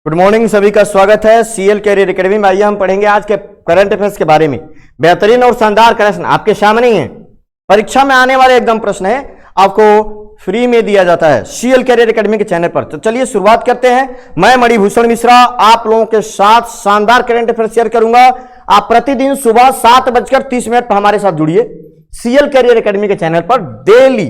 Good morning, सभी का स्वागत है सीएल कैरियर एकेडमी में। आइए हम पढ़ेंगे आज के करंट अफेयर्स के बारे में। बेहतरीन और शानदार प्रश्न आपके सामने ही है, परीक्षा में आने वाले एकदम प्रश्न है, आपको फ्री में दिया जाता है सीएल कैरियर एकेडमी के चैनल पर। तो चलिए शुरुआत करते हैं। मैं मणिभूषण मिश्रा आप लोगों के साथ शानदार करंट अफेयर शेयर करूंगा। आप प्रतिदिन सुबह 7:30 पर हमारे साथ जुड़िए सीएल कैरियर एकेडमी के चैनल पर। डेली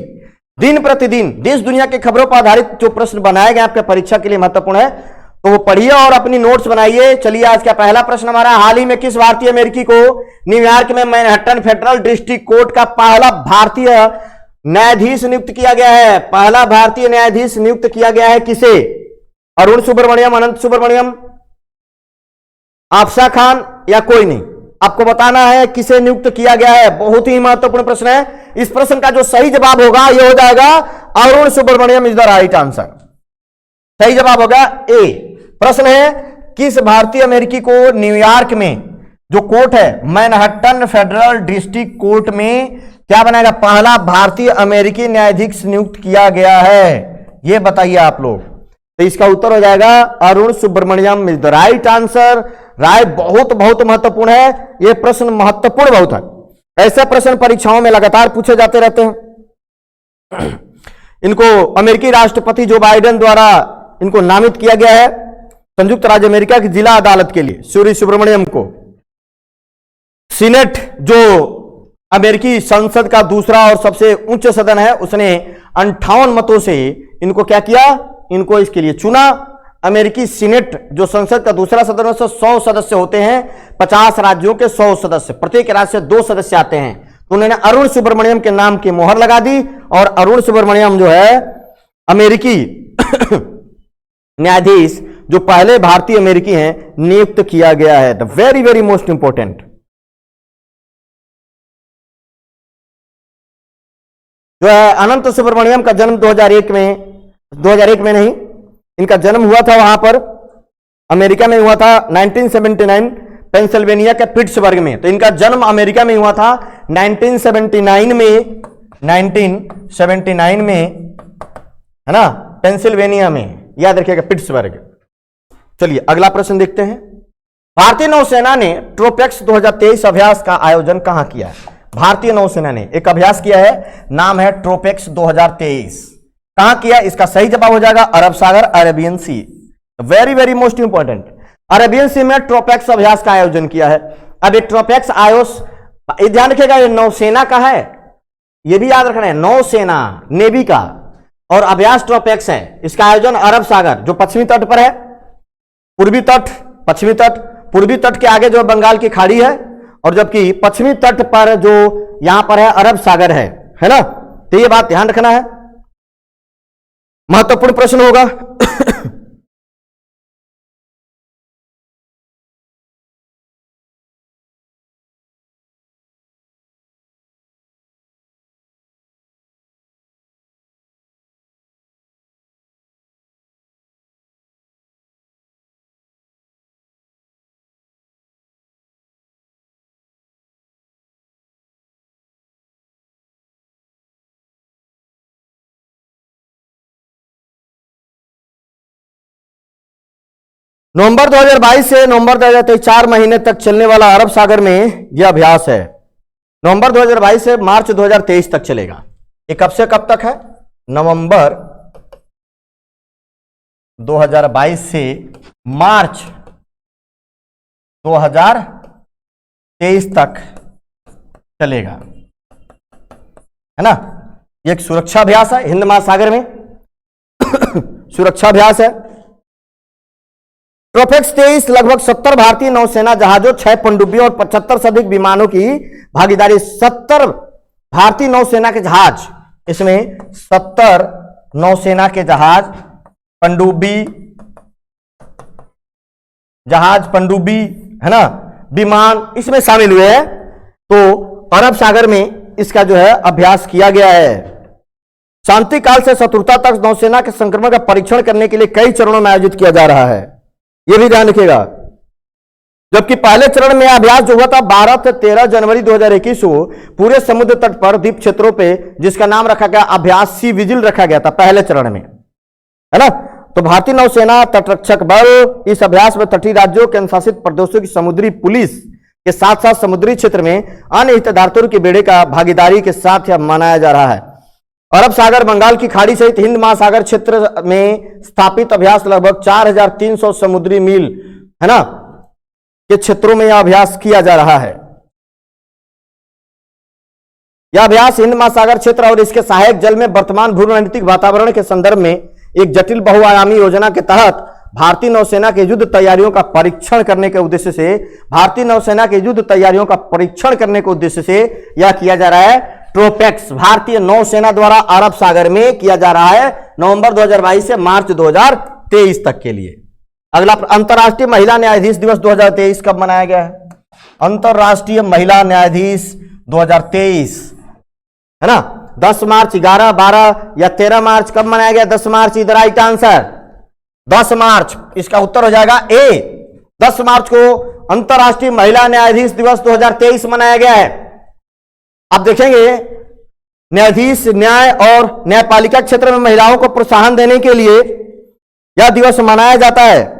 दिन प्रतिदिन देश दुनिया की खबरों पर आधारित जो प्रश्न बनाए गए आपके परीक्षा के लिए महत्वपूर्ण है, तो वो पढ़िए और अपनी नोट्स बनाइए। चलिए आज का पहला प्रश्न हमारा, हाल ही में किस भारतीय अमेरिकी को न्यूयॉर्क में मैनहट्टन फेडरल डिस्ट्रिक्ट कोर्ट का पहला भारतीय न्यायाधीश नियुक्त किया गया है? पहला भारतीय न्यायाधीश नियुक्त किया गया है किसे? अरुण सुब्रमण्यम, अनंत सुब्रमण्यम, आफशा खान या कोई नहीं? आपको बताना है किसे नियुक्त किया गया है। बहुत ही महत्वपूर्ण प्रश्न है। इस प्रश्न का जो सही जवाब होगा यह हो जाएगा Arun Subramaniam is the right answer. सही जवाब होगा ए। प्रश्न है किस भारतीय अमेरिकी को न्यूयॉर्क में जो कोर्ट है मैनहट्टन फेडरल डिस्ट्रिक्ट कोर्ट में क्या बनाएगा? पहला भारतीय अमेरिकी न्यायाधीश नियुक्त किया गया है, यह बताइए आप लोग। तो इसका उत्तर हो जाएगा Arun Subramaniam is the right answer. राय बहुत बहुत महत्वपूर्ण है, यह प्रश्न महत्वपूर्ण बहुत है। ऐसे प्रश्न परीक्षाओं में लगातार पूछे जाते रहते हैं। इनको अमेरिकी राष्ट्रपति जो बाइडेन द्वारा इनको नामित किया गया है संयुक्त राज्य अमेरिका की जिला अदालत के लिए, सूर्य सुब्रमण्यम को। सीनेट जो अमेरिकी संसद का दूसरा और सबसे उच्च सदन है, उसने 58 मतों से इनको क्या किया? इनको इसके लिए चुना। अमेरिकी सीनेट जो संसद का दूसरा सदन है, 100 सदस्य होते हैं, 50 राज्यों के 100 सदस्य, प्रत्येक राज्य से 2 सदस्य आते हैं। तो उन्होंने अरुण सुब्रमण्यम के नाम की मोहर लगा दी और अरुण सुब्रमण्यम जो है अमेरिकी न्यायाधीश जो पहले भारतीय अमेरिकी हैं नियुक्त किया गया है। The very very most important. जो है अनंत सुब्रमण्यम का जन्म 2001 में नहीं, इनका जन्म हुआ था वहां पर अमेरिका में हुआ था 1979 पेंसिल्वेनिया के पिट्सबर्ग में। तो इनका जन्म अमेरिका में हुआ था 1979 में, है ना, पेंसिल्वेनिया में, याद रखिएगा पिट्सबर्ग। चलिए अगला प्रश्न देखते हैं। भारतीय नौसेना ने ट्रोपेक्स 2023 अभ्यास का आयोजन कहां किया है? भारतीय नौसेना ने एक अभ्यास किया है, नाम है ट्रोपेक्स 2023। कहां किया? इसका सही जवाब हो जाएगा अरब सागर, Arabian sea. Very very most important, Arabian sea में ट्रोपेक्स अभ्यास का आयोजन किया है। अब ये ट्रोपेक्स आयोस ध्यान रखिएगा, ये नौसेना का है, ये भी याद रखना है, नौसेना नेवी का, और अभ्यास ट्रोपेक्स है। इसका आयोजन अरब सागर जो पश्चिमी तट पर है, पूर्वी तट, पश्चिमी तट, पूर्वी तट के आगे जो बंगाल की खाड़ी है, और जबकि पश्चिमी तट पर जो यहां पर है अरब सागर है ना। तो ये बात ध्यान रखना है, महत्वपूर्ण प्रश्न होगा। नवंबर 2022 से नवंबर 2023 4 महीने तक चलने वाला अरब सागर में यह अभ्यास है। नवंबर 2022 से मार्च 2023 तक चलेगा। ये कब से कब तक है? नवंबर 2022 से मार्च 2023 तक चलेगा, है ना। ये एक सुरक्षा अभ्यास है हिंद महासागर में। सुरक्षा अभ्यास है। ट्रोपेक्स 23 लगभग 70 भारतीय नौसेना जहाजों, 6 पनडुब्बियों और 75 से अधिक विमानों की भागीदारी। 70 भारतीय नौसेना के जहाज, इसमें 70 नौसेना के जहाज, पनडुब्बी, है ना, विमान इसमें शामिल हुए हैं। तो अरब सागर में इसका जो है अभ्यास किया गया है। शांति काल से शत्रुता तक नौसेना के संक्रमण का परीक्षण करने के लिए कई चरणों में आयोजित किया जा रहा है, यह भी ध्यान रखिएगा। जबकि पहले चरण में अभ्यास जो हुआ था 12 से 13 जनवरी 2021 को पूरे समुद्र तट पर द्वीप क्षेत्रों पे, जिसका नाम रखा गया अभ्यास सी विजिल रखा गया था पहले चरण में, है ना। तो भारतीय नौसेना तटरक्षक बल इस अभ्यास में तटीय राज्यों के अनुशासित प्रदेशों की समुद्री पुलिस के साथ साथ समुद्री क्षेत्र में अन्य हितधारकों के बेड़े का भागीदारी के साथ यह मनाया जा रहा है। अरब सागर, बंगाल की खाड़ी सहित हिंद महासागर क्षेत्र में स्थापित अभ्यास लगभग 4300 समुद्री मील है ना के क्षेत्रों में यह अभ्यास किया जा रहा है। यह अभ्यास हिंद महासागर क्षेत्र और इसके सहायक जल में वर्तमान भू रणनीतिक वातावरण के संदर्भ में एक जटिल बहुआयामी योजना के तहत भारतीय नौसेना के युद्ध तैयारियों का परीक्षण करने के उद्देश्य से यह किया जा रहा है। ट्रोपेक्स भारतीय नौसेना द्वारा अरब सागर में किया जा रहा है नवंबर 2022 से मार्च 2023 तक के लिए। अगला, अंतर्राष्ट्रीय महिला न्यायाधीश दिवस 2023 कब मनाया गया है? अंतर्राष्ट्रीय महिला न्यायाधीश 2023 है ना, 10 मार्च, 11, 12 या 13 मार्च कब मनाया गया? 10 मार्च इज द राइट आंसर, 10 मार्च इसका उत्तर हो जाएगा ए। 10 मार्च को अंतर्राष्ट्रीय महिला न्यायाधीश दिवस 2023 मनाया गया है। आप देखेंगे न्यायाधीश, न्याय और न्यायपालिका क्षेत्र में महिलाओं को प्रोत्साहन देने के लिए यह दिवस मनाया जाता है।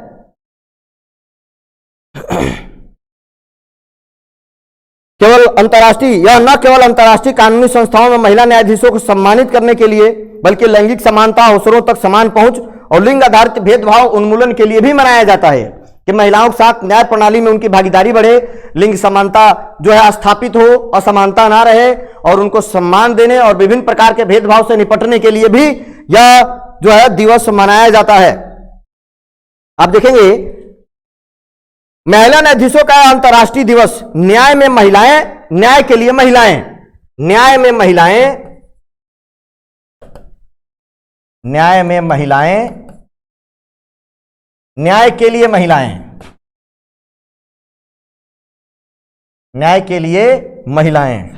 केवल अंतर्राष्ट्रीय, यह न केवल अंतर्राष्ट्रीय कानूनी संस्थाओं में महिला न्यायाधीशों को सम्मानित करने के लिए बल्कि लैंगिक समानता, अवसरों तक समान पहुंच और लिंग आधारित भेदभाव उन्मूलन के लिए भी मनाया जाता है कि महिलाओं के साथ न्याय प्रणाली में उनकी भागीदारी बढ़े, लिंग समानता जो है स्थापित हो, असमानता ना रहे और उनको सम्मान देने और विभिन्न प्रकार के भेदभाव से निपटने के लिए भी यह जो है दिवस मनाया जाता है। आप देखेंगे महिला न्यायाधीशों का अंतर्राष्ट्रीय दिवस, न्याय में महिलाएं, न्याय के लिए महिलाएं, न्याय में महिलाएं, न्याय में महिलाएं, न्याय के लिए महिलाएं, न्याय के लिए महिलाएं।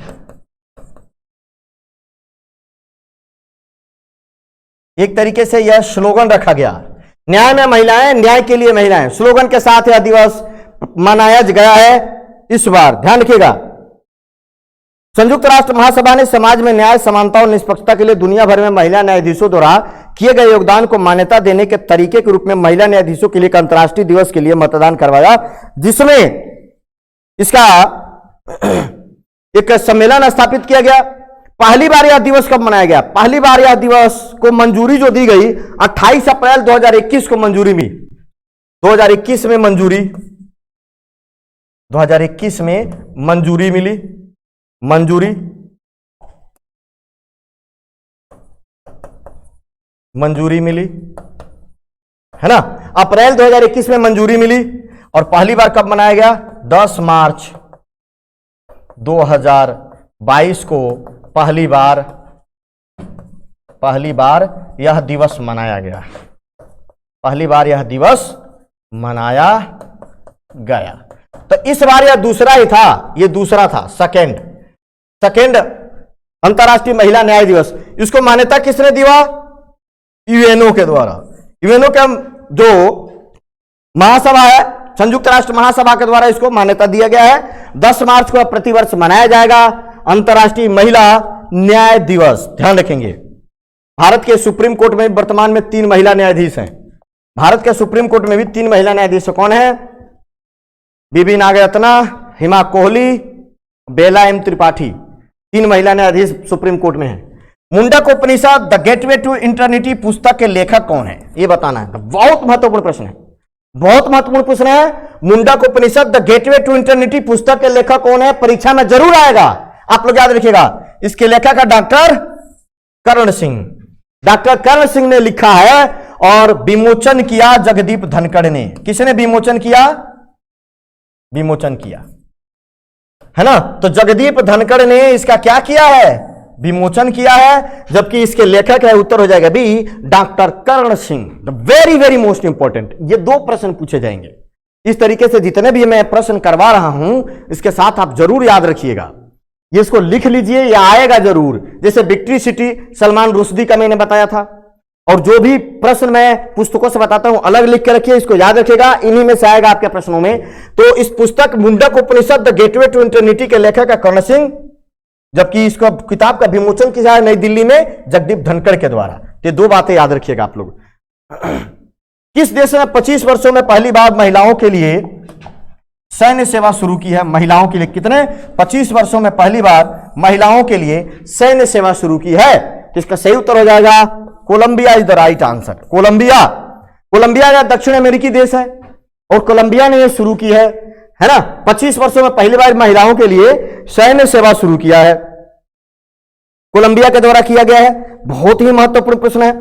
एक तरीके से यह स्लोगन रखा गया, न्याय में महिलाएं, न्याय के लिए महिलाएं, स्लोगन के साथ यह दिवस मनाया गया है इस बार। ध्यान रखिएगा, संयुक्त राष्ट्र महासभा ने समाज में न्याय, समानता और निष्पक्षता के लिए दुनिया भर में महिला न्यायाधीशों द्वारा किए गए योगदान को मान्यता देने के तरीके के रूप में महिला न्यायाधीशों के लिए एक अंतर्राष्ट्रीय दिवस के लिए मतदान करवाया, जिसमें इसका एक सम्मेलन स्थापित किया गया। पहली बार यह दिवस कब मनाया गया? पहली बार यह दिवस को मंजूरी जो दी गई 28 अप्रैल 2021 को मंजूरी मिली। 2021 में मंजूरी, 2021 में मंजूरी मिली, मंजूरी मिली है ना। अप्रैल 2021 में मंजूरी मिली और पहली बार कब मनाया गया? 10 मार्च 2022 को पहली बार यह दिवस मनाया गया। पहली बार यह दिवस मनाया गया। तो इस बार यह दूसरा ही था, यह दूसरा था, सेकेंड अंतर्राष्ट्रीय महिला न्याय दिवस। इसको मान्यता किसने दिया? यूएनओ के द्वारा। यूएनओ के जो महासभा है, संयुक्त राष्ट्र महासभा के द्वारा इसको मान्यता दिया गया है। 10 मार्च को प्रतिवर्ष मनाया जाएगा अंतर्राष्ट्रीय महिला न्याय दिवस। ध्यान रखेंगे, भारत के सुप्रीम कोर्ट में वर्तमान में 3 महिला न्यायाधीश हैं। भारत के सुप्रीम कोर्ट में भी 3 महिला न्यायाधीश कौन है? बीबी नागरत्ना, हिमा कोहली, बेला एम त्रिपाठी। 3 महिला न्यायाधीश सुप्रीम कोर्ट में हैं। मुंडक उपनिषद द गेटवे टू इंटरनिटी पुस्तक के लेखक कौन है? ये बताना है। बहुत महत्वपूर्ण प्रश्न है, बहुत महत्वपूर्ण प्रश्न है। मुंडक उपनिषद द गेटवे टू इंटरनिटी पुस्तक के लेखक कौन है? परीक्षा में जरूर आएगा, आप लोग याद रखिएगा। इसके लेखक है डॉक्टर कर्ण सिंह। डॉक्टर कर्ण सिंह ने लिखा है और विमोचन किया जगदीप धनखड़ ने। किसने विमोचन किया? विमोचन किया है ना। तो जगदीप धनखड़ ने इसका क्या किया है? विमोचन किया है। जबकि इसके लेखक है, उत्तर हो जाएगा B, doctor Karan Singh. Very very most important, ये 2 प्रश्न पूछे जाएंगे। इस तरीके से जितने भी मैं प्रश्न करवा रहा हूं, इसके साथ आप जरूर याद रखिएगा, ये इसको लिख लीजिए, ये आएगा जरूर। जैसे विक्ट्री सिटी सलमान रुश्दी का मैंने बताया था, और जो भी प्रश्न मैं पुस्तकों से बताता हूं अलग लिख के रखिए, इसको याद रखिएगा, इन्हीं में से आएगा आपके प्रश्नों में। तो इस पुस्तक मुंडक उपनिषद द गेटवे टू इंटरनिटी के लेखक है कर्ण सिंह, जबकि इसको किताब का विमोचन किया है नई दिल्ली में जगदीप धनखड़ के द्वारा। ये 2 बातें याद रखिएगा आप लोग। किस देश ने 25 वर्षों में पहली बार महिलाओं के लिए सैन्य सेवा शुरू की है? महिलाओं के लिए कितने 25 वर्षों में पहली बार महिलाओं के लिए सैन्य सेवा शुरू की है? तो इसका सही उत्तर हो जाएगा Colombia is the right answer. Colombia, Colombia या दक्षिण अमेरिकी देश है और कोलंबिया ने यह शुरू की है ना। 25 वर्षों में पहली बार महिलाओं के लिए सैन्य सेवा शुरू किया है, कोलंबिया के द्वारा किया गया है। बहुत ही महत्वपूर्ण प्रश्न है।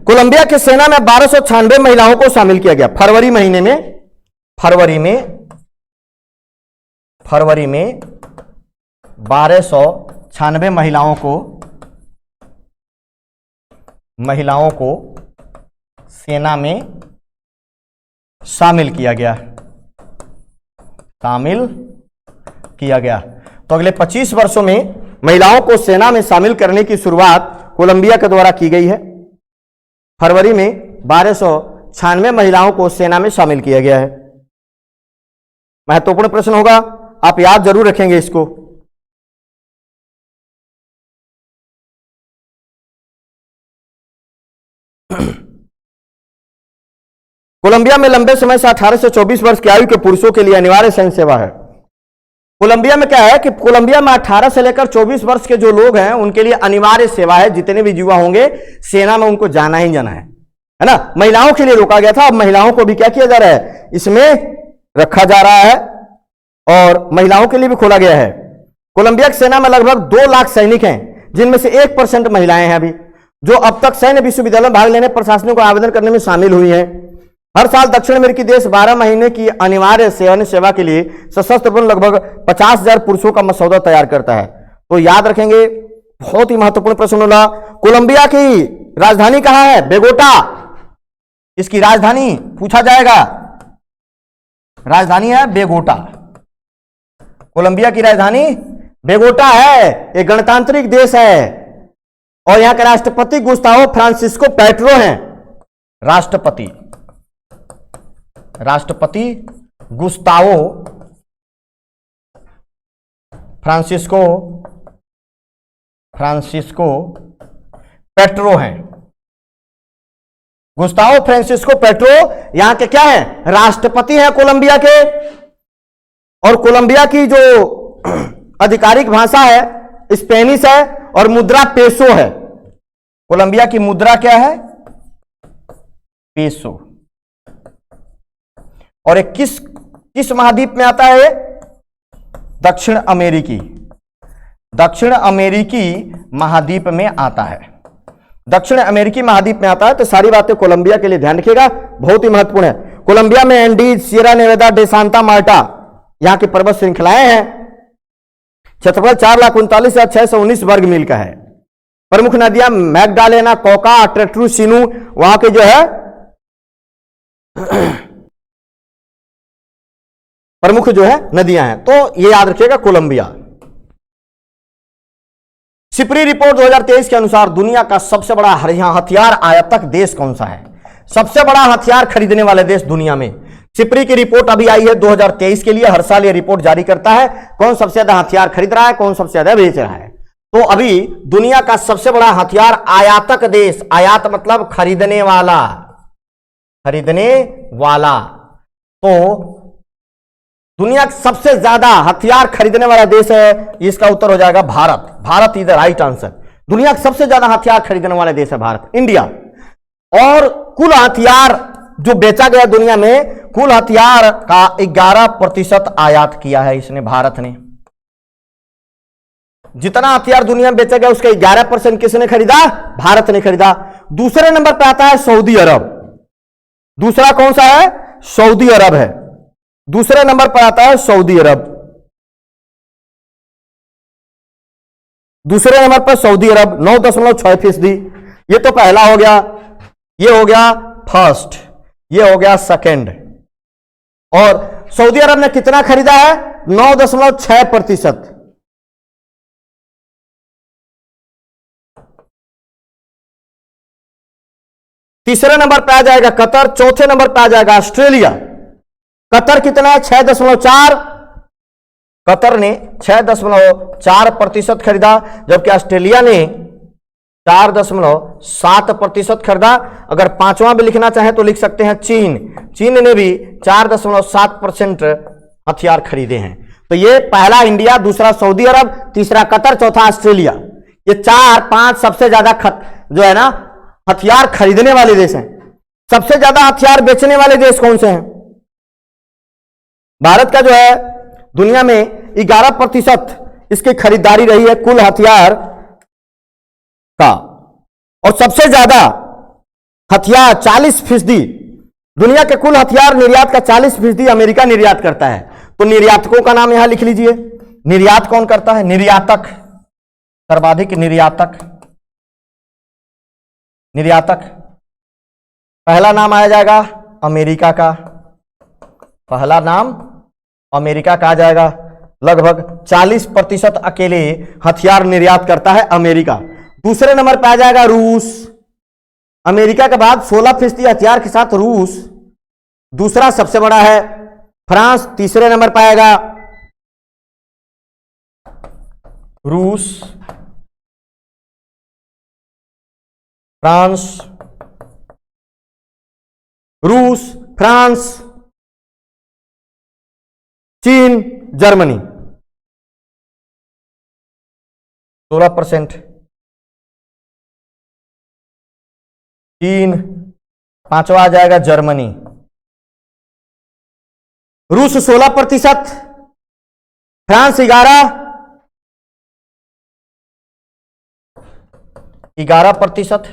कोलंबिया की सेना में 1296 महिलाओं को शामिल किया गया फरवरी महीने में। फरवरी में 1296 महिलाओं को सेना में शामिल किया गया। तो अगले 25 वर्षों में महिलाओं को सेना में शामिल करने की शुरुआत कोलंबिया के द्वारा की गई है। फरवरी में 1296 महिलाओं को सेना में शामिल किया गया है। महत्वपूर्ण प्रश्न होगा, आप याद जरूर रखेंगे इसको। कोलंबिया में लंबे समय से 18 से 24 वर्ष की आयु के पुरुषों के लिए अनिवार्य सैन्य सेवा है। कोलंबिया में क्या है कि कोलंबिया में 18 से लेकर 24 वर्ष के जो लोग हैं उनके लिए अनिवार्य सेवा है। जितने भी युवा होंगे सेना में उनको जाना ही जाना है ना। महिलाओं के लिए रोका गया था, अब महिलाओं को भी क्या किया जा रहा है, इसमें रखा जा रहा है और महिलाओं के लिए भी खोला गया है। कोलंबिया की सेना में लगभग 2 लाख सैनिक हैं, जिनमें से 1% महिलाएं हैं अभी, जो अब तक सैन्य विश्वविद्यालय में भाग लेने प्रशासनिक को आवेदन करने में शामिल हुई हैं। हर साल दक्षिण अमेरिकी देश 12 महीने की अनिवार्य सैन्य सेवा के लिए सशस्त्र बल लगभग 50,000 पुरुषों का मसौदा तैयार करता है। तो याद रखेंगे, बहुत ही महत्वपूर्ण प्रश्न होगा। कोलंबिया की राजधानी कहां है? बेगोटा। इसकी राजधानी पूछा जाएगा, राजधानी है बेगोटा। कोलंबिया की राजधानी बेगोटा है। एक गणतांत्रिक देश है और यहां के राष्ट्रपति गुस्तावो फ्रांसिस्को पेट्रो हैं। राष्ट्रपति गुस्तावो फ्रांसिस्को पेट्रो हैं। गुस्तावो फ्रांसिस्को पेट्रो यहां के क्या है? राष्ट्रपति हैं कोलंबिया के। और कोलंबिया की जो आधिकारिक भाषा है स्पेनिश है और मुद्रा पेसो है। कोलंबिया की मुद्रा क्या है? पेसो। और एक किस महाद्वीप में आता है? दक्षिण अमेरिकी महाद्वीप में आता है। दक्षिण अमेरिकी महाद्वीप में आता है। तो सारी बातें कोलंबिया के लिए ध्यान रखिएगा, बहुत ही महत्वपूर्ण है। कोलंबिया में Andes, Sierra Nevada, de Santa Marta यहां की पर्वत श्रृंखलाएं हैं। क्षेत्रफल 4,39,619 वर्ग मील का है। प्रमुख नदियां मैगडालेना, कोका, ट्रेट्रू, सिनू वहां के जो है प्रमुख जो है नदियां हैं। तो ये याद रखिएगा कोलंबिया। सिपरी रिपोर्ट 2023 के अनुसार दुनिया का सबसे बड़ा हथियार आयातक देश कौन सा है? सबसे बड़ा हथियार खरीदने वाले देश दुनिया में। सिपरी की रिपोर्ट अभी आई है 2023 के लिए। हर साल ये रिपोर्ट जारी करता है कौन सबसे ज्यादा हथियार खरीद रहा है, कौन सबसे ज्यादा बेच रहा है। तो अभी दुनिया का सबसे बड़ा हथियार आयातक देश, आयात मतलब खरीदने वाला। तो दुनिया का सबसे ज्यादा हथियार खरीदने वाला देश है, इसका उत्तर हो जाएगा Bharat. Bharat is the right answer. दुनिया का सबसे ज्यादा हथियार खरीदने वाला देश है भारत, इंडिया। और कुल हथियार जो बेचा गया दुनिया में, कुल हथियार का 11% आयात किया है इसने, भारत ने। जितना हथियार दुनिया में बेचा गया उसका 11% किसने खरीदा? भारत ने खरीदा। दूसरे नंबर पर आता है सऊदी अरब। दूसरा कौन सा है? सऊदी अरब है। दूसरे नंबर पर आता है सऊदी अरब। दूसरे नंबर पर सऊदी अरब 9.6%। ये तो पहला हो गया, ये हो गया फर्स्ट, ये हो गया सेकंड। और सऊदी अरब ने कितना खरीदा है? 9.6%। तीसरे नंबर पर आ जाएगा कतर। चौथे नंबर पर आ जाएगा ऑस्ट्रेलिया। कतर कितना है? 6.4। कतर ने 6.4% खरीदा, जबकि ऑस्ट्रेलिया ने 4.7% खरीदा। अगर पांचवा भी लिखना चाहे तो लिख सकते हैं चीन। चीन ने भी 4.7% हथियार खरीदे हैं। तो ये पहला इंडिया, दूसरा सऊदी अरब, तीसरा कतर, चौथा ऑस्ट्रेलिया। ये 4-5 सबसे ज्यादा जो है ना हथियार खरीदने वाले देश हैं। सबसे ज्यादा हथियार बेचने वाले देश कौन से हैं? भारत का जो है दुनिया में 11% इसकी खरीदारी रही है कुल हथियार का। और सबसे ज्यादा हथियार 40%, दुनिया के कुल हथियार निर्यात का 40% अमेरिका निर्यात करता है। तो निर्यातकों का नाम यहां लिख लीजिए। निर्यात कौन करता है? निर्यातक, सर्वाधिक निर्यातक। निर्यातक पहला नाम आया जाएगा अमेरिका का, पहला नाम अमेरिका का आ जाएगा। लगभग 40% अकेले हथियार निर्यात करता है अमेरिका। दूसरे नंबर पर आ जाएगा रूस। अमेरिका के बाद 16% हथियार के साथ रूस दूसरा सबसे बड़ा है। फ्रांस तीसरे नंबर पर आएगा। रूस, फ्रांस, रूस, फ्रांस, चीन, जर्मनी 16%। चीन, पांचवा आ जाएगा जर्मनी। रूस 16%, फ्रांस 11%,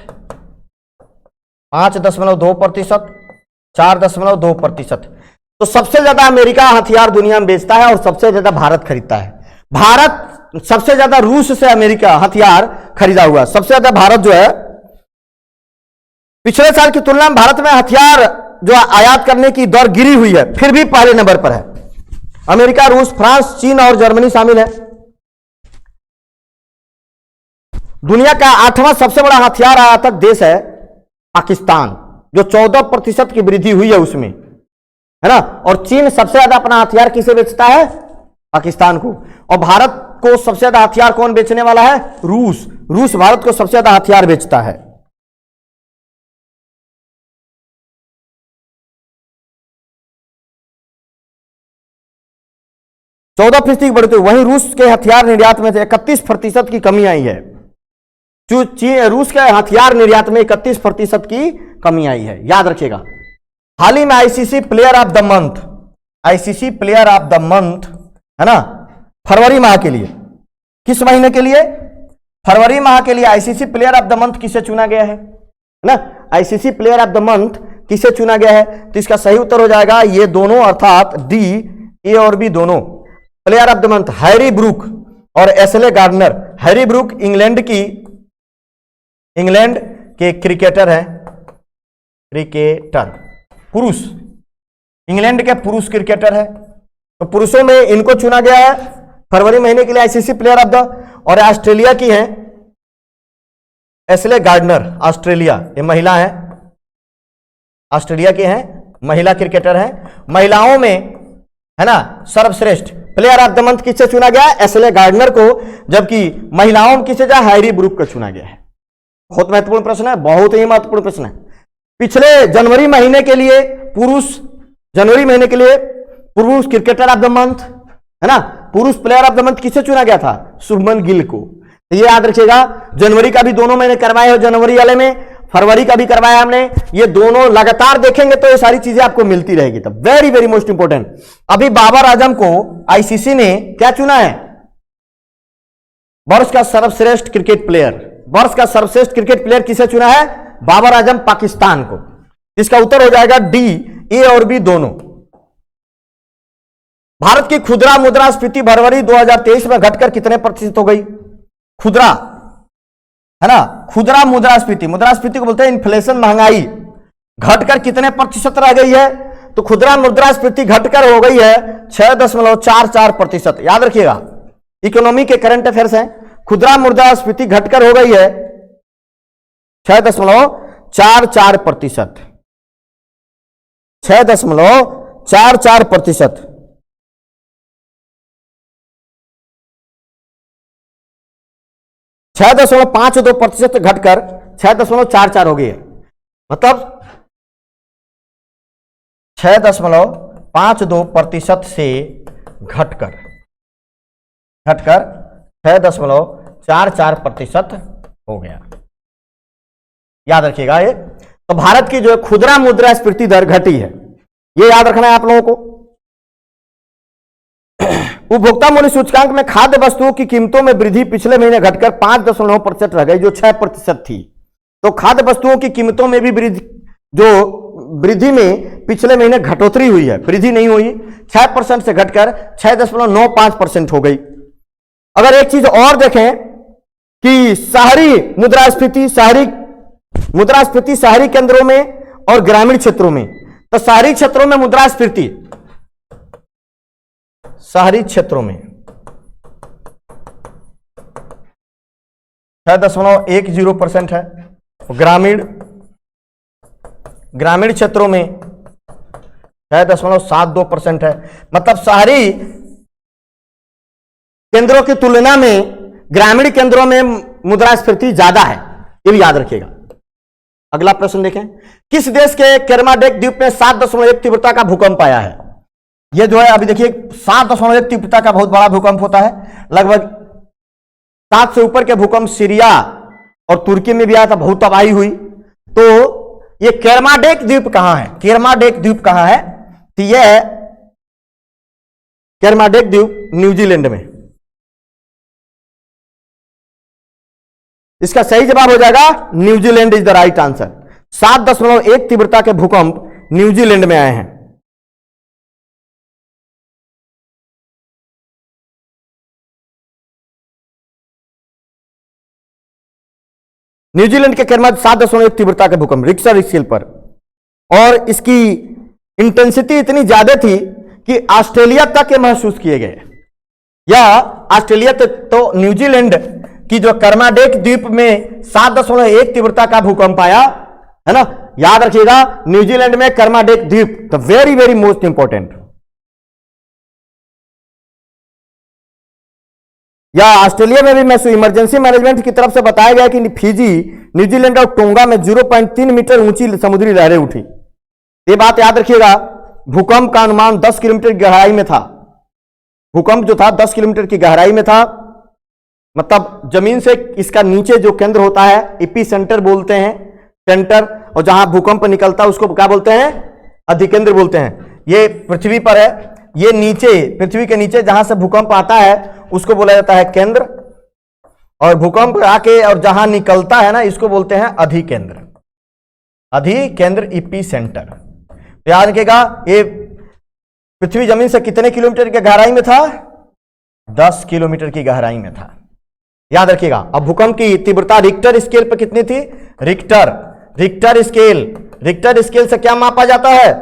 5.2%, 4.2%। तो सबसे ज्यादा अमेरिका हथियार दुनिया में बेचता है और सबसे ज्यादा भारत खरीदता है। भारत सबसे ज्यादा रूस से अमेरिका हथियार खरीदा हुआ है। सबसे ज्यादा भारत जो है पिछले साल की तुलना में भारत में हथियार जो आयात करने की दर गिरी हुई है, फिर भी पहले नंबर पर है। अमेरिका, रूस, फ्रांस, चीन और जर्मनी शामिल है। दुनिया का 8वां सबसे बड़ा हथियार आयातक देश है पाकिस्तान, जो 14% की वृद्धि हुई है उसमें, है ना। और चीन सबसे ज्यादा अपना हथियार किसे बेचता है? पाकिस्तान को। और भारत को सबसे ज्यादा हथियार कौन बेचने वाला है? रूस। रूस भारत को सबसे ज्यादा हथियार बेचता है। चौदह फीसदी की बढ़ोतरी। वहीं रूस के हथियार निर्यात में 31% की कमी आई है। रूस के हथियार निर्यात में 31% की कमी आई है, याद रखिएगा। हाल ही में ICC player of the month, ICC player of the month, है ना, फरवरी माह के लिए, किस महीने के लिए? फरवरी माह के लिए ICC player of the month किसे चुना गया है ना? ICC player of the month किसे चुना गया है? तो इसका सही उत्तर हो जाएगा ये दोनों, अर्थात डी, ए और बी दोनों। Player of the month Harry Brook और Ashleigh Gardner. Harry Brook England के क्रिकेटर हैं, क्रिकेटर पुरुष, इंग्लैंड के पुरुष क्रिकेटर है। तो पुरुषों में इनको चुना गया है फरवरी महीने के लिए आईसीसी प्लेयर ऑफ द। और ऑस्ट्रेलिया की हैं एसले गार्डनर, ऑस्ट्रेलिया, ये महिला है, ऑस्ट्रेलिया की हैं, महिला क्रिकेटर हैं। महिलाओं में, है ना, सर्वश्रेष्ठ प्लेयर ऑफ द मंथ किससे चुना गया है? एसले गार्डनर को। जबकि महिलाओं में किसे जाए? हैरी ब्रूक को चुना गया है। बहुत महत्वपूर्ण प्रश्न है, बहुत ही महत्वपूर्ण प्रश्न है। पिछले जनवरी महीने के लिए पुरुष क्रिकेटर ऑफ द मंथ, है ना, पुरुष प्लेयर ऑफ द मंथ किसे चुना गया था? शुभमन गिल को। तो ये याद रखिएगा, जनवरी का भी दोनों महीने करवाए हो, जनवरी वाले में, फरवरी का भी करवाया हमने। ये दोनों लगातार देखेंगे तो ये सारी चीजें आपको मिलती रहेगी। तब वेरी वेरी मोस्ट इंपोर्टेंट, अभी बाबर आजम को आईसीसी ने क्या चुना है? वर्ष का सर्वश्रेष्ठ क्रिकेट प्लेयर। वर्ष का सर्वश्रेष्ठ क्रिकेट प्लेयर किसे चुना है? बाबर आजम, पाकिस्तान को। इसका उत्तर हो जाएगा डी, ए और बी दोनों। भारत की खुदरा मुद्रास्फीति फरवरी 2023 में घटकर कितने प्रतिशत हो गई? खुदरा, है ना, खुदरा मुद्रास्फीति, मुद्रास्फीति को बोलते हैं इन्फ्लेशन, महंगाई, घटकर कितने प्रतिशत रह गई है? तो खुदरा मुद्रास्फीति घटकर हो गई है 6.44%। याद रखिएगा, इकोनॉमी के करंट अफेयर्स हैं। खुदरा मुद्रास्फीति घटकर हो गई है 6.44%, 6.44%। 6.52% घटकर 6.44 हो गई है। मतलब 6.52% से घटकर 6.44% हो गया। याद रखिएगा ये। तो भारत की जो खुदरा मुद्रास्फीति दर घटी है, ये याद रखना है आप लोगों को। उपभोक्ता मूल्य सूचकांक में खाद्य वस्तुओं की कीमतों में वृद्धि पिछले महीने घटकर 5.9% रह गई, जो 6% थी। तो खाद्य वस्तुओं की कीमतों में भी वृद्धि में पिछले महीने घटोतरी हुई है, वृद्धि नहीं हुई, 6% से घटकर 6.95% हो गई। अगर एक चीज और देखें कि शहरी मुद्रास्फीति शहरी केंद्रों में और ग्रामीण क्षेत्रों में, तो शहरी क्षेत्रों में मुद्रास्फीति शहरी क्षेत्रों में 6.10% है, ग्रामीण क्षेत्रों में 6.72% है। मतलब शहरी केंद्रों की तुलना में ग्रामीण केंद्रों में मुद्रास्फीति ज्यादा है, ये भी याद रखिएगा। अगला प्रश्न देखें, किस देश के केरमाडेक द्वीप में 7.1 तीव्रता का भूकंप आया है? ये जो है अभी देखिए 7.1 तीव्रता का बहुत बड़ा भूकंप होता है। लगभग 7 से ऊपर के भूकंप सीरिया और तुर्की में भी आया था, बहुत तबाही हुई। तो ये केरमाडेक द्वीप कहां है? केरमाडेक द्वीप कहां है? तो यह केरमाडेक द्वीप न्यूजीलैंड में। इसका सही जवाब हो जाएगा New Zealand is the right answer. 7.1 तीव्रता के भूकंप न्यूजीलैंड में आए हैं। न्यूजीलैंड के केरमाडेक 7.1 तीव्रता के भूकंप रिक्टर स्केल पर, और इसकी इंटेंसिटी इतनी ज्यादा थी कि ऑस्ट्रेलिया तक ये महसूस किए गए। या ऑस्ट्रेलिया तक, तो न्यूजीलैंड की जो केरमाडेक द्वीप में 7.1 तीव्रता का भूकंप आया है ना, याद रखिएगा न्यूजीलैंड में केरमाडेक द्वीप, तो वेरी वेरी मोस्ट इंपॉर्टेंट। या ऑस्ट्रेलिया में भी महसूस, इमरजेंसी मैनेजमेंट की तरफ से बताया गया कि फिजी, न्यूजीलैंड और टोंगा में 0.3 मीटर ऊंची समुद्री लहरें उठी। ये बात याद रखिएगा। भूकंप का अनुमान 10 किलोमीटर की गहराई में था। भूकंप जो था 10 किलोमीटर की गहराई में था, मतलब जमीन से इसका नीचे जो केंद्र होता है, एपी सेंटर बोलते हैं, सेंटर, और जहां भूकंप निकलता है उसको क्या बोलते हैं? अधिकेंद्र बोलते हैं। ये पृथ्वी पर है, ये नीचे पृथ्वी के नीचे जहां से भूकंप आता है उसको बोला जाता है केंद्र, और भूकंप आके और जहां निकलता है ना, इसको बोलते हैं अधिकेंद्र। अधिकेंद्र, एपी सेंटर। तो याद रखिएगा, ये पृथ्वी जमीन से कितने किलोमीटर की गहराई में था? 10 किलोमीटर की गहराई में था। याद रखिएगा। अब भूकंप की तीव्रता रिक्टर स्केल पर कितनी थी? रिक्टर स्केल से क्या मापा जाता है?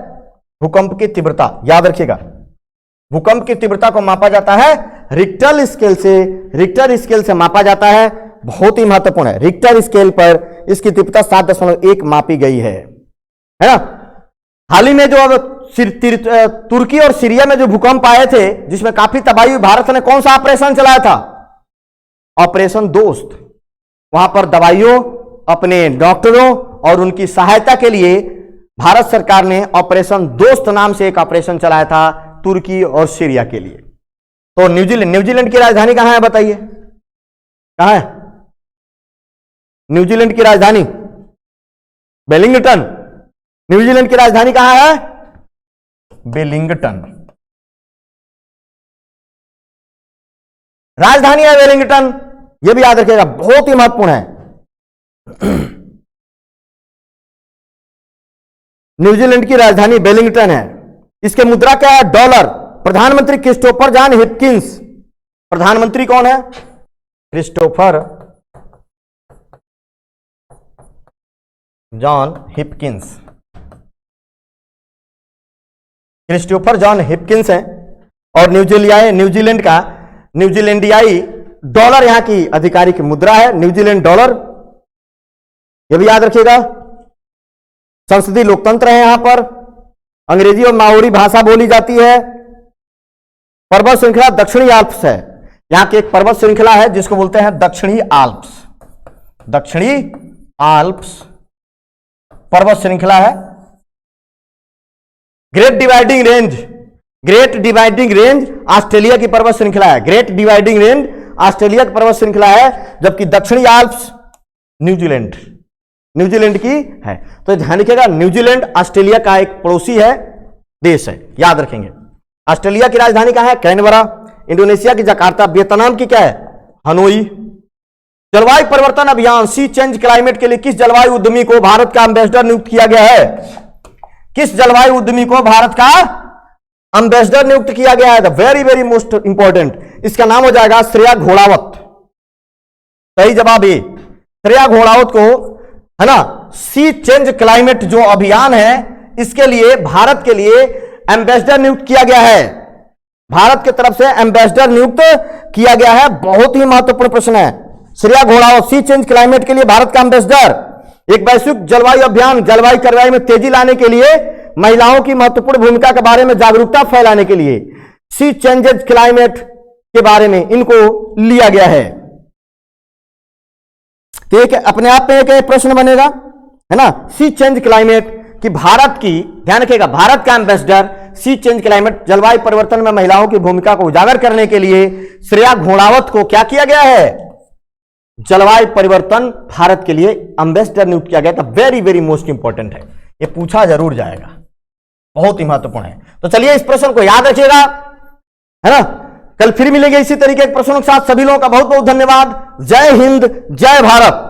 भूकंप की तीव्रता। याद रखिएगा, भूकंप की तीव्रता को मापा जाता है रिक्टर स्केल से मापा जाता है। बहुत ही महत्वपूर्ण है। रिक्टर स्केल पर इसकी तीव्रता 7.1 मापी गई है ना। हाल ही में जो अब तुर्की और सीरिया में जो भूकंप आए थे, जिसमें काफी तबाही हुई, भारत ने कौन सा ऑपरेशन चलाया था? ऑपरेशन दोस्त। वहां पर दवाइयों, अपने डॉक्टरों और उनकी सहायता के लिए भारत सरकार ने ऑपरेशन दोस्त नाम से एक ऑपरेशन चलाया था तुर्की और सीरिया के लिए। तो न्यूजीलैंड की राजधानी कहां है बताइए? कहां है न्यूजीलैंड की राजधानी? वेलिंगटन। न्यूजीलैंड की राजधानी कहां है? वेलिंगटन। राजधानी है वेलिंगटन, यह भी याद रखिएगा, बहुत ही महत्वपूर्ण है। न्यूजीलैंड की राजधानी वेलिंगटन है। इसके मुद्रा क्या है? डॉलर। प्रधानमंत्री क्रिस्टोफर जॉन हिपकिंस। प्रधानमंत्री कौन है? Christopher John Hipkins. Christopher John Hipkins है। और न्यूजीलैंडियाई डॉलर यहां की आधिकारिक मुद्रा है, न्यूजीलैंड डॉलर। यह भी याद रखिएगा। संसदीय लोकतंत्र है यहां पर। अंग्रेजी और माओरी भाषा बोली जाती है। पर्वत श्रृंखला दक्षिणी आल्प्स है। यहां की एक पर्वत श्रृंखला है जिसको बोलते हैं दक्षिणी आल्प्स। दक्षिणी आल्प्स पर्वत श्रृंखला है। Great dividing range, great dividing range Australia की पर्वत श्रृंखला है। ग्रेट डिवाइडिंग रेंज ऑस्ट्रेलिया की पर्वत श्रृंखला है, जबकि दक्षिणी आल्प्स न्यूजीलैंड, न्यूजीलैंड की है। तो ध्यान रखिएगा, न्यूजीलैंड ऑस्ट्रेलिया का एक पड़ोसी है, देश है, याद रखेंगे। ऑस्ट्रेलिया की राजधानी क्या है? कैनबरा। इंडोनेशिया की जकार्ता। वियतनाम की क्या है? हनोई। जलवायु परिवर्तन अभियान सी चेंज क्लाइमेट के लिए किस जलवायु उद्यमी को भारत का एम्बेसडर नियुक्त किया गया है? किस जलवायु उद्यमी को भारत का एम्बेसडर नियुक्त किया गया है? The very very most important, इसका नाम हो जाएगा श्रेया घोड़ावत। सही जवाब ए, श्रेया घोड़ावत को, है ना, सी चेंज क्लाइमेट जो अभियान है इसके लिए भारत के लिए एम्बेसडर नियुक्त किया गया है। भारत की तरफ से एम्बेसडर नियुक्त किया गया है। बहुत ही महत्वपूर्ण प्रश्न है। श्रेया घोड़ावत सी चेंज क्लाइमेट के लिए भारत का एम्बेसडर। एक वैश्विक जलवायु अभियान, जलवायु कार्रवाई में तेजी लाने के लिए महिलाओं की महत्वपूर्ण भूमिका के बारे में जागरूकता फैलाने के लिए सी चेंजेज क्लाइमेट के बारे में इनको लिया गया है। तो एक अपने आप में एक प्रश्न बनेगा, है ना, सी चेंज क्लाइमेट कि भारत की, ध्यान रखिएगा, भारत का एम्बेसडर सी चेंज क्लाइमेट जलवायु परिवर्तन में महिलाओं की भूमिका को उजागर करने के लिए श्रेया घोड़ावत को क्या किया गया है? जलवायु परिवर्तन भारत के लिए एम्बेसडर नियुक्त किया गया था। वेरी वेरी मोस्ट इंपॉर्टेंट है, ये पूछा जरूर जाएगा, बहुत ही महत्वपूर्ण है। तो चलिए इस प्रश्न को याद रखिएगा, है ना। कल फिर मिलेंगे इसी तरीके के प्रश्नों के साथ। सभी लोगों का बहुत बहुत धन्यवाद। जय हिंद, जय भारत।